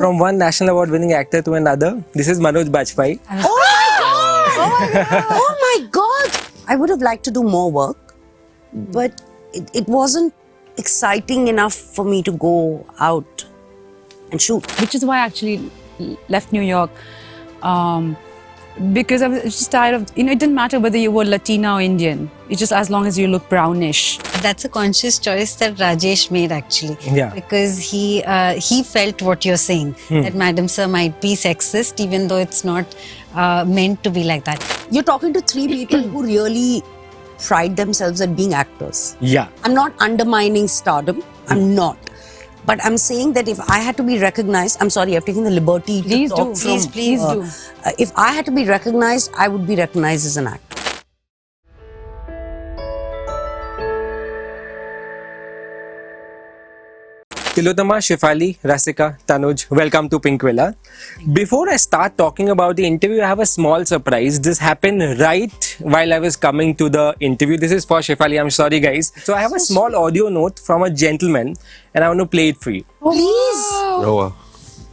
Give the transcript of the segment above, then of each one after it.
From one national award winning actor to another, this is Manoj Bajpayee. Oh my God! Oh my God! I would have liked to do more work, but it wasn't exciting enough for me to go out and shoot. Which is why I actually left New York. Because I was just tired of, it didn't matter whether you were Latina or Indian. It's just as long as you look brownish. That's a conscious choice that Rajesh made actually. Yeah. Because he felt what you're saying, that Madam Sir might be sexist even though it's not meant to be like that. You're talking to three people who really pride themselves at being actors. Yeah. I'm not undermining stardom. I'm not. But I'm saying that if I had to be recognized, I'm sorry, I've taken the liberty Please to talk do. from... Please do. If I had to be recognized, I would be recognized as an actor. Tilotama, Shefali, Rasika, Tanuj, welcome to Pink Villa. Before I start talking about the interview, I have a small surprise. This happened right while I was coming to the interview. This is for Shefali, I'm sorry guys. So I have a small audio note from a gentleman and I want to play it for you. Please.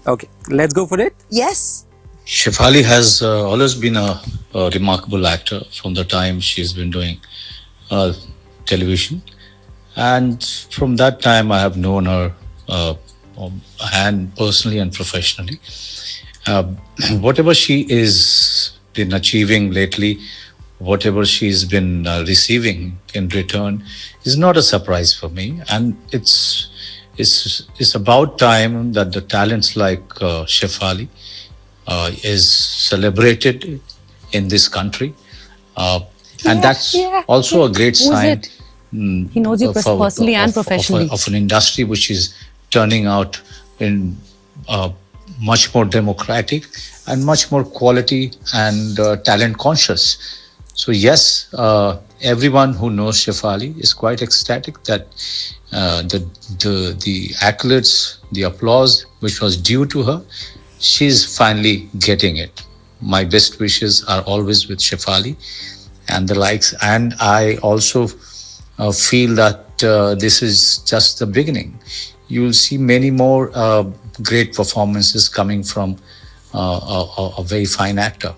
Okay, let's go for it. Yes. Shefali has always been a remarkable actor from the time she's been doing television. And from that time, I have known her and personally and professionally. Whatever she is been achieving lately, whatever she's been receiving in return is not a surprise for me. And it's about time that the talents like Shefali is celebrated in this country. And that's also a great sign. He knows you personally and professionally. Of an industry which is turning out in much more democratic and much more quality and talent conscious. So yes, everyone who knows Shefali is quite ecstatic that the accolades, the applause which was due to her, she's finally getting it. My best wishes are always with Shefali and the likes. And I also feel that this is just the beginning. You'll see many more great performances coming from a very fine actor.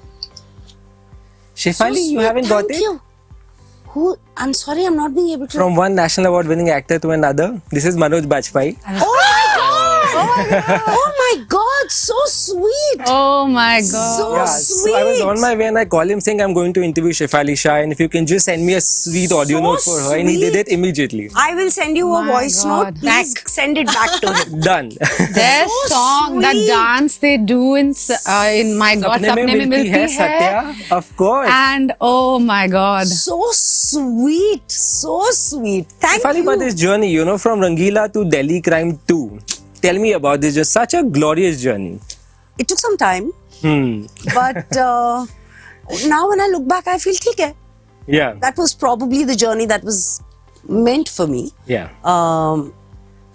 Shefali, you haven't got it? You. Who? I'm sorry, I'm not being able to... From one national award winning actor to another, this is Manoj Bajpayee. Oh my God! Oh my God, so sweet! Oh my God. So sweet! So I was on my way and I called him saying I'm going to interview Shefali Shah and if you can just send me a sweet audio So note for her, and he did it immediately. I will send you a My voice God. note. Please send it back to him. Done. Their So song, that sweet. dance they do in my God, Sapne mein milti hai, Hai. Satya, of course. And oh my God. So sweet. So sweet. Thank Shefali, you. about this journey, from Rangila to Delhi Crime 2. Tell me about this, just such a glorious journey. It took some time. But now when I look back, I feel theek hai. Yeah. That was probably the journey that was meant for me. Yeah.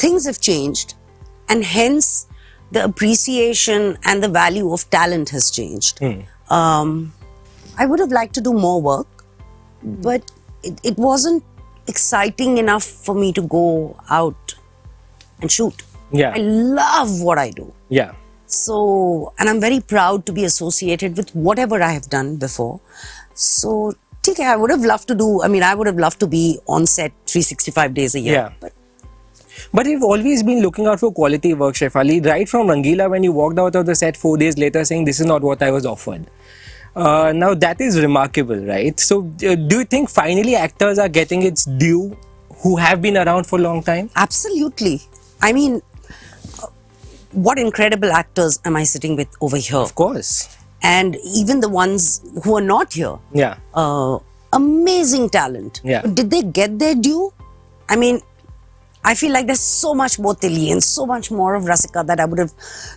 Things have changed, and hence the appreciation and the value of talent has changed. I would have liked to do more work, but it wasn't exciting enough for me to go out and shoot. Yeah. I love what I do. Yeah. So, and I'm very proud to be associated with whatever I have done before. So, okay, I would have loved to be on set 365 days a year. Yeah. But you've always been looking out for quality work, Shefali. Right from Rangila, when you walked out of the set 4 days later saying, this is not what I was offered. Now, that is remarkable, right? So, do you think finally actors are getting its due who have been around for a long time? Absolutely. I mean, what incredible actors am I sitting with over here? Of course. And even the ones who are not here. Yeah. Amazing talent. Yeah. But did they get their due? I mean, I feel like there's so much more Tili and so much more of Rasika that I would have,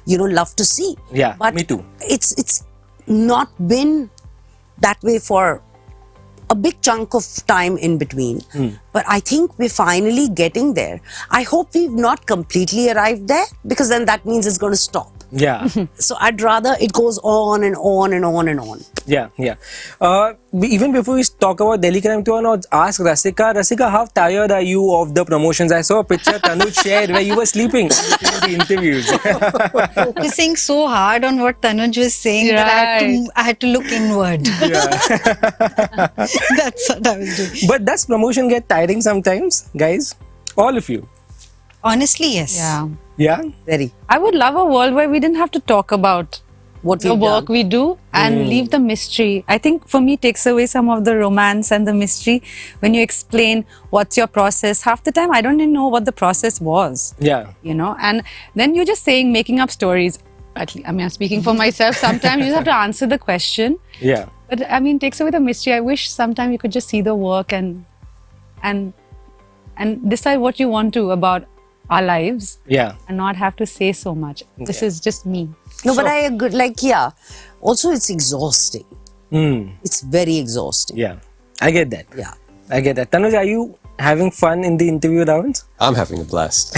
loved to see. Yeah, but me too. It's not been that way for a big chunk of time in between. But I think we're finally getting there. I hope we've not completely arrived there, because then that means it's going to stop. Yeah. So I'd rather it goes on and on and on and on. Yeah, yeah. Even before we talk about Delhi Crime Tour, now ask Rasika. Rasika, how tired are you of the promotions? I saw a picture Tanuj shared where you were sleeping in the interviews. Focusing so hard on what Tanuj was saying that I had to look inward. That's what I was doing. But does promotion get tiring sometimes, guys? All of you. Honestly, yes. Yeah. Yeah? Very. I would love a world where we didn't have to talk about What the we've work done. we do and leave the mystery. I think for me takes away some of the romance and the mystery when you explain what's your process. Half the time I don't even know what the process was. Yeah. You know, and then you're just saying, making up stories. At least, I mean, I'm speaking for myself. Sometimes you just have to answer the question. Yeah. But I mean, takes away the mystery. I wish sometime you could just see the work and decide what you want to about our lives Yeah. and not have to say so much. This is just me. No, but I agree. Like, yeah. Also, it's exhausting. It's very exhausting. Yeah. I get that. Yeah. I get that. Tanuj, are you having fun in the interview rounds? I'm having a blast.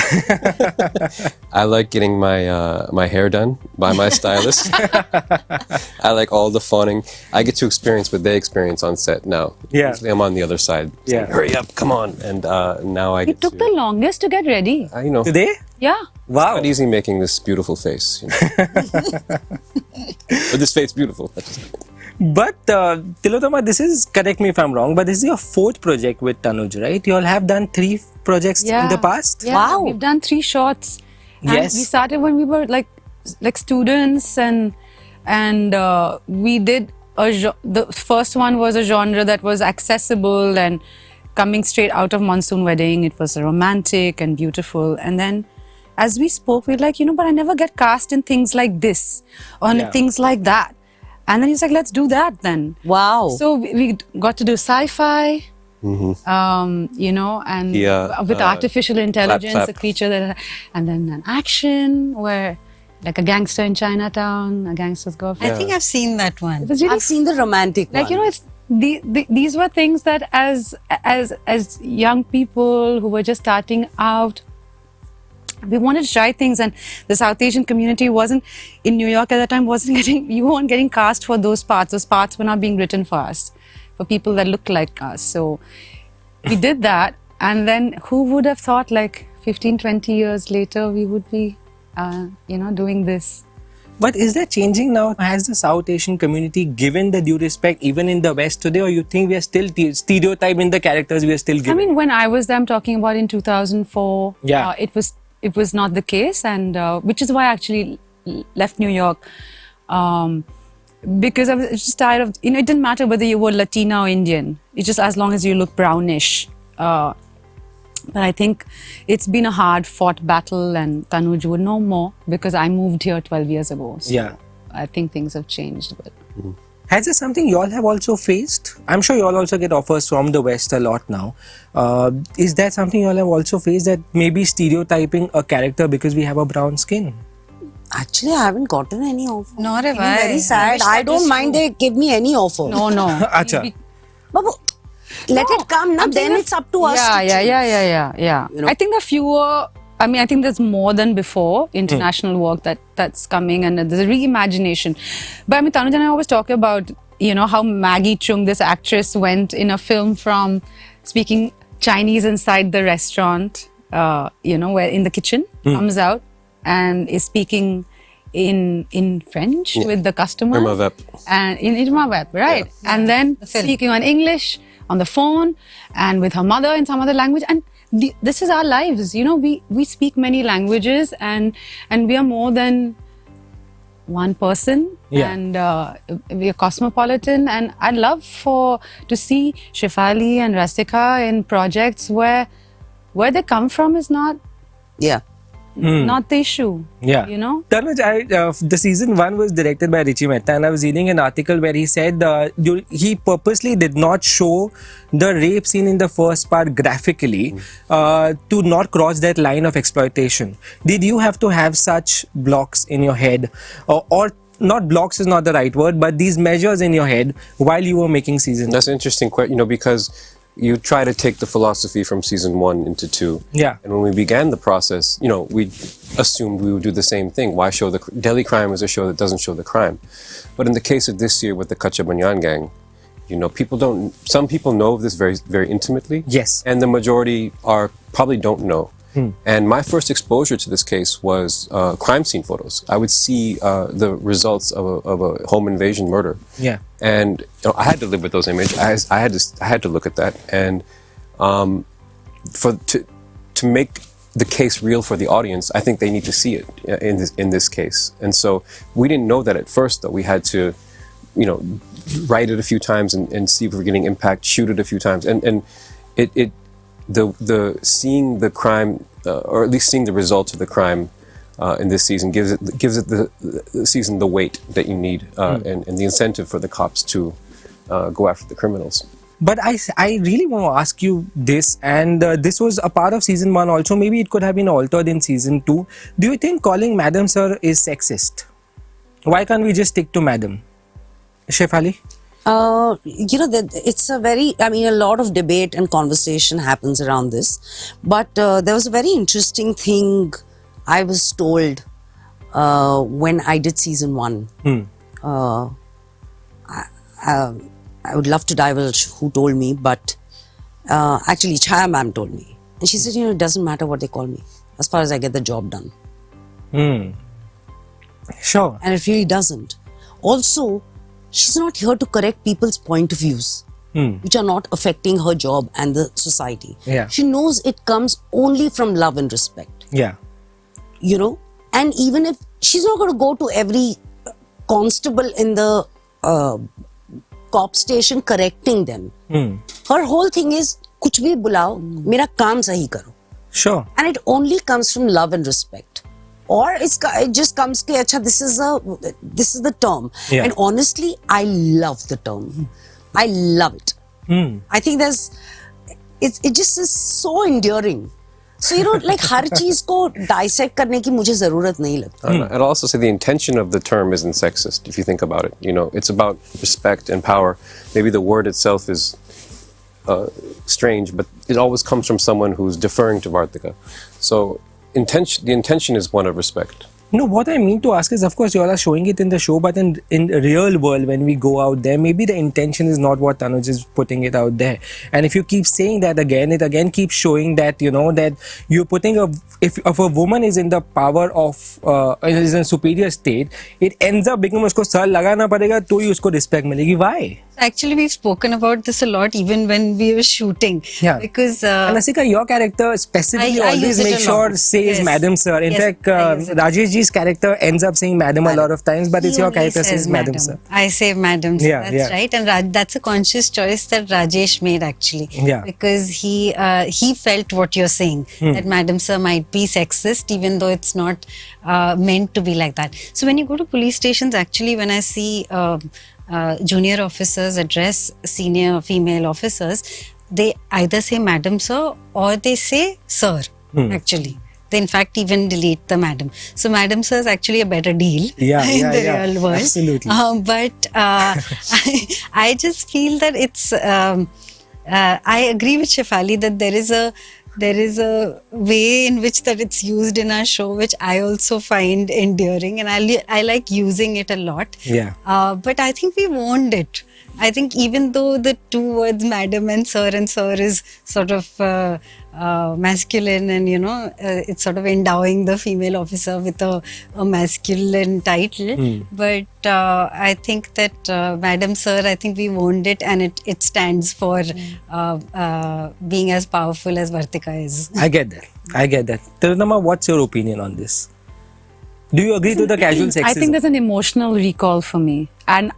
I like getting my hair done by my stylist. I like all the fawning. I get to experience what they experience on set now. Yeah. Usually I'm on the other side. Yeah. Saying, hurry up, come on. And now I It get took to... the longest to get ready. you know, Today? Yeah. Wow. not easy making this beautiful face. You know? But this face beautiful. But Tilotama, this is, correct me if I'm wrong, but this is your fourth project with Tanuj, right? You all have done 3 projects in the past? Yeah, Wow. we've done 3 shots. And Yes. we started when we were like students and we did the first one was a genre that was accessible and coming straight out of Monsoon Wedding. It was romantic and beautiful. And then as we spoke, we were like, but I never get cast in things like this or in Yeah. things like that. And then he's like, let's do that then. Wow. So we got to do sci-fi, and Yeah, with artificial intelligence, clap. a creature that, and then an action where, like a gangster in Chinatown, a gangster's girlfriend. I think I've seen that one. It was really I've seen the romantic like one. it's these were things that as young people who were just starting out, we wanted to try things, and the South Asian community wasn't in New York at that time. You weren't getting cast for those parts. Those parts were not being written for us, for people that looked like us. So we did that, and then who would have thought, like 15, 20 years later, we would be, doing this. But is that changing now? Has the South Asian community given the due respect even in the West today, or you think we are still stereotyping the characters we are still I giving? mean, when I was there, I'm talking about in 2004. Yeah. It was not the case, and which is why I actually left New York, because I was just tired of. It didn't matter whether you were Latina or Indian. It's just as long as you look brownish. But I think it's been a hard-fought battle, and Tanuj would know more because I moved here 12 years ago. So Yeah. I think things have changed. But Has there something you all have also faced? I'm sure you all also get offers from the West a lot now. Is that something you all have also faced, that maybe stereotyping a character because we have a brown skin? Actually, I haven't gotten any offer. Nor have I'm I. very sad. wish I that was don't mind true. they give me any offer. no. Acha. Babu, let it come now. Then it's up to us. to choose. Yeah. You know? I think there are fewer. I mean, I think there's more than before international work that's coming, and there's a reimagination. But I mean, Tanuj and I always talk about how Maggie Chung, this actress, went in a film from speaking Chinese inside the restaurant, where in the kitchen, comes out and is speaking in French with the customer. Irma Vep. And in Irma Vep, right? And then speaking on English on the phone and with her mother in some other language. And this is our lives. We speak many languages, and we are more than one person. Yeah. And we are cosmopolitan. And I'd love to see Shefali and Rasika in projects where they come from is not Yeah. not the issue. Yeah. Tanuj, the season 1 was directed by Richie Mehta, and I was reading an article where he said he purposely did not show the rape scene in the first part graphically to not cross that line of exploitation. Did you have to have such blocks in your head, or not blocks is not the right word, but these measures in your head while you were making season? That's an interesting question, because you try to take the philosophy from season 1 into 2. Yeah. And when we began the process, we assumed we would do the same thing. Why show Delhi Crime is a show that doesn't show the crime. But in the case of this year with the Kacha Banyan gang, some people know of this very, very intimately. Yes. And the majority probably don't know. And my first exposure to this case was crime scene photos. I would see the results of a home invasion murder. Yeah. And I had to live with those images. I had to look at that. And to make the case real for the audience, I think they need to see it in this case. And so we didn't know that at first, though. We had to, write it a few times and see if we're getting impact, shoot it a few times, and the seeing the crime, or at least seeing the results of the crime in this season gives it the season the weight that you need and the incentive for the cops to go after the criminals. But I really want to ask you this, and this was a part of season 1 also. Maybe it could have been altered in season 2. Do you think calling Madam Sir is sexist? Why can't we just stick to Madam? Shefali? It's a lot of debate and conversation happens around this. But there was a very interesting thing I was told when I did season 1. I would love to divulge who told me, but actually Chaya ma'am told me. And she said, it doesn't matter what they call me, as far as I get the job done. Sure. And it really doesn't. Also, she's not here to correct people's point of views, which are not affecting her job and the society. Yeah. She knows it comes only from love and respect. Yeah. And even if she's not going to go to every constable in the cop station correcting them. Her whole thing is, kuch bhi bulao, mera kaam sahi karo. Sure. And it only comes from love and respect. Or it just comes ke, acha, this is the term. Yeah. And honestly, I love the term. I love it. I think it just is so enduring. So, हर चीज को dissect करने की मुझे जरूरत नहीं लगती. I'd also say the intention of the term isn't sexist, if you think about it. It's about respect and power. Maybe the word itself is strange, but it always comes from someone who's deferring to Vartika. So the intention is one of respect. No, what I mean to ask is, of course, you all are showing it in the show, but in the real world, when we go out there, maybe the intention is not what Tanuj is putting it out there. And if you keep saying that again, it again keeps showing that, that you're putting if a woman is in the power of, is in a superior state, it ends up becoming, usko sar lagana padega, to hi usko respect milegi. Why? Actually, we've spoken about this a lot, even when we were shooting. Yeah. Because and Asika, your character specifically I always use it makes a sure lot. says Yes. Madam Sir. In Yes, fact, I use it. Rajesh ji's character ends up saying Madam a lot of times, but it's he your only character says Madam Sir. I say Madam Sir. Yeah, That's yeah. right. And that's a conscious choice that Rajesh made, actually. Yeah. Because he felt what you're saying, that Madam Sir might be sexist, even though it's not meant to be like that. So when you go to police stations, actually, when I see junior officers address senior female officers, they either say Madam Sir or they say Sir, actually. They in fact even delete the Madam. So Madam Sir is actually a better deal in the real world. Absolutely. But I just feel that it's, I agree with Shefali that there is a way in which that it's used in our show, which I also find endearing, and I like using it a lot. Yeah. But I think we've owned it. I think even though the two words Madam and Sir is sort of masculine, and it's sort of endowing the female officer with a masculine title, but I think that Madam Sir, I think we've owned it, and it stands for being as powerful as Vartika is. I get that. Tirunama, what's your opinion on this? Do you agree to the casual sexism? I think there's an emotional recall for me, and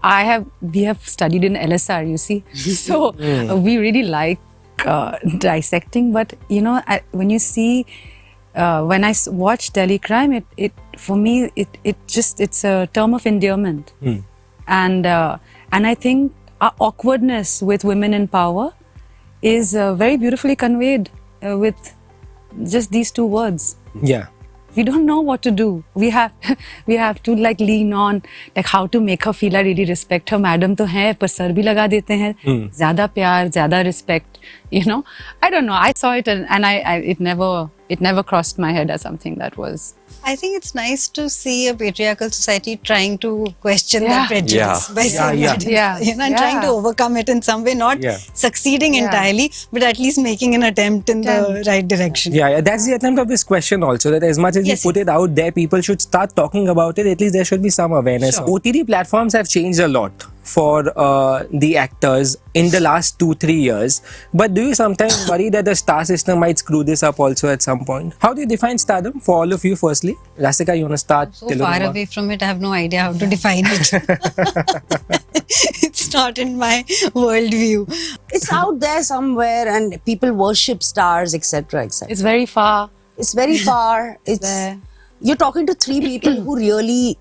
we have studied in LSR, you see, so we really like dissecting. But when you see, when I watch Delhi Crime, it for me it's a term of endearment, and I think our awkwardness with women in power is very beautifully conveyed with just these two words. Yeah. we don't know what to do. We have to like lean on like how to make her feel I really respect her. Madam तो है पर sir भी लगा देते हैं. ज़्यादा प्यार, ज़्यादा respect. You know, I don't know. I saw it and it never crossed my head as something that was. I think it's nice to see a patriarchal society trying to question Yeah. the prejudice by saying that, Yeah. you know, and trying to overcome it in some way, not succeeding entirely, but at least making an attempt in the right direction. Yeah, that's the attempt of this question also, that as much as Yes, you put it out there, people should start talking about it. At least there should be some awareness. Sure. OTT platforms have changed a lot for the actors in the last 2-3 years. But do you sometimes worry that the star system might screw this up also at some point? How do you define stardom for all of you, firstly? Rasika, you want to start? So far away from it, I have no idea how to define it. It's not in my worldview. It's out there somewhere, and people worship stars, etc., etc. It's very far. It's very far. It's there. You're talking to 3 people who really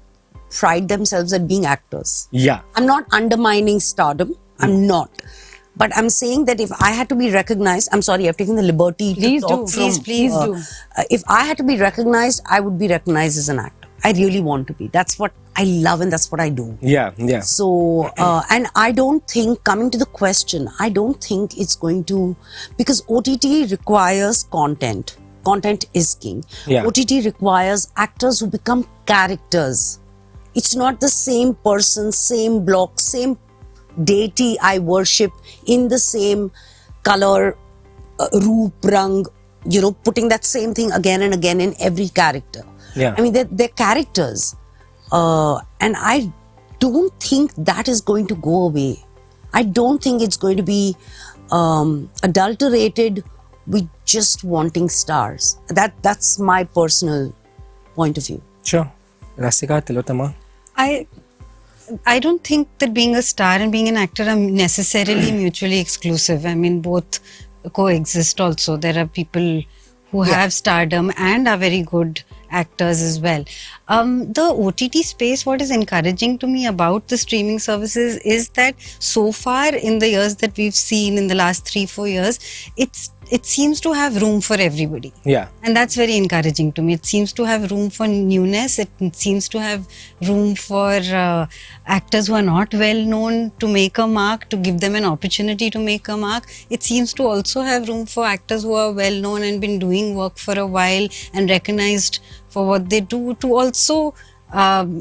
pride themselves at being actors. Yeah. I'm not undermining stardom. I'm not. But I'm saying that if I had to be recognized, I'm sorry, I've taken the liberty Please to talk do. from, Please do. If I had to be recognized, I would be recognized as an actor. I really want to be. That's what I love and that's what I do. Yeah. So, and I don't think, coming to the question, I don't think it's going to, because OTT requires content. Content is king. Yeah. OTT requires actors who become characters. It's not the same person, same block, same deity I worship in the same color, roop, rang, you know, putting that same thing again and again in every character. Yeah. I mean, they're characters. And I don't think that is going to go away. I don't think it's going to be adulterated with just wanting stars. That's my personal point of view. Sure. Rasika, Tilotama. I don't think that being a star and being an actor are necessarily mutually exclusive. I mean, both coexist also. There are people who have stardom and are very good actors as well. The OTT space, what is encouraging to me about the streaming services is that so far in the years that we've seen in the last 3-4 years, it seems to have room for everybody. Yeah. And that's very encouraging to me. It seems to have room for newness. It seems to have room for actors who are not well known to make a mark, to give them an opportunity to make a mark. It seems to also have room for actors who are well known and been doing work for a while and recognized for what they do, to also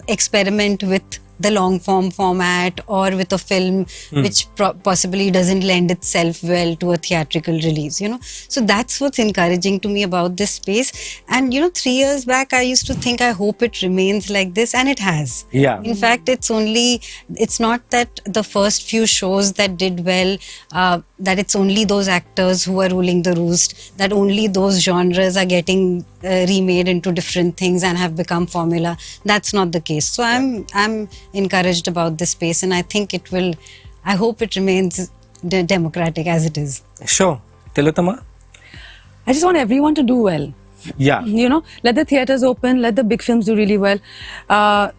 experiment with the long form format or with a film which possibly doesn't lend itself well to a theatrical release, you know. So that's what's encouraging to me about this space. And, you know, 3 years back, I used to think, I hope it remains like this, and it has. Yeah. In fact, it's not that the first few shows that did well, that it's only those actors who are ruling the roost, that only those genres are getting remade into different things and have become formula. That's not the case. So I'm encouraged about this space, and I think I hope it remains democratic as it is. Sure. Tilotama? I just want everyone to do well. Yeah. You know, let the theaters open, let the big films do really well. I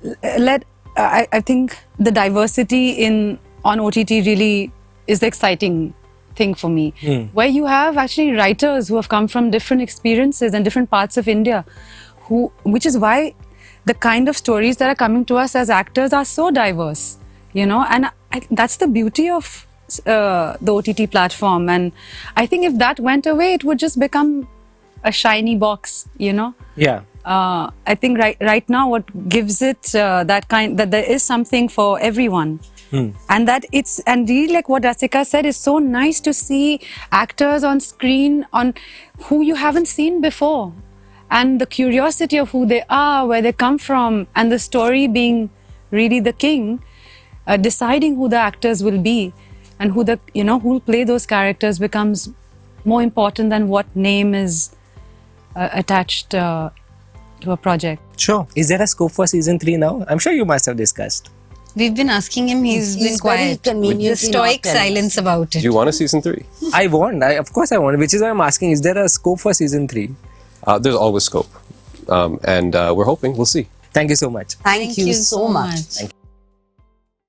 think the diversity on OTT really is the exciting thing for me, where you have actually writers who have come from different experiences and different parts of India, which is why the kind of stories that are coming to us as actors are so diverse, you know, and that's the beauty of the OTT platform. And I think if that went away, it would just become a shiny box, you know. Yeah. I think right now what gives it that there is something for everyone. And and really, like what Rasika said, is so nice to see actors on screen on who you haven't seen before, and the curiosity of who they are, where they come from, and the story being really the king, deciding who the actors will be and who'll play those characters becomes more important than what name is attached to a project. Sure. Is there a scope for season 3 now? I'm sure you must have discussed. We've been asking him, he's been very quiet. conveniently The stoic not telling us. silence about it. Do you want a season 3? Of course I want, which is why I'm asking, is there a scope for season 3? There's always scope. And we're hoping. We'll see. Thank you so much. Thank you so much. Thank you.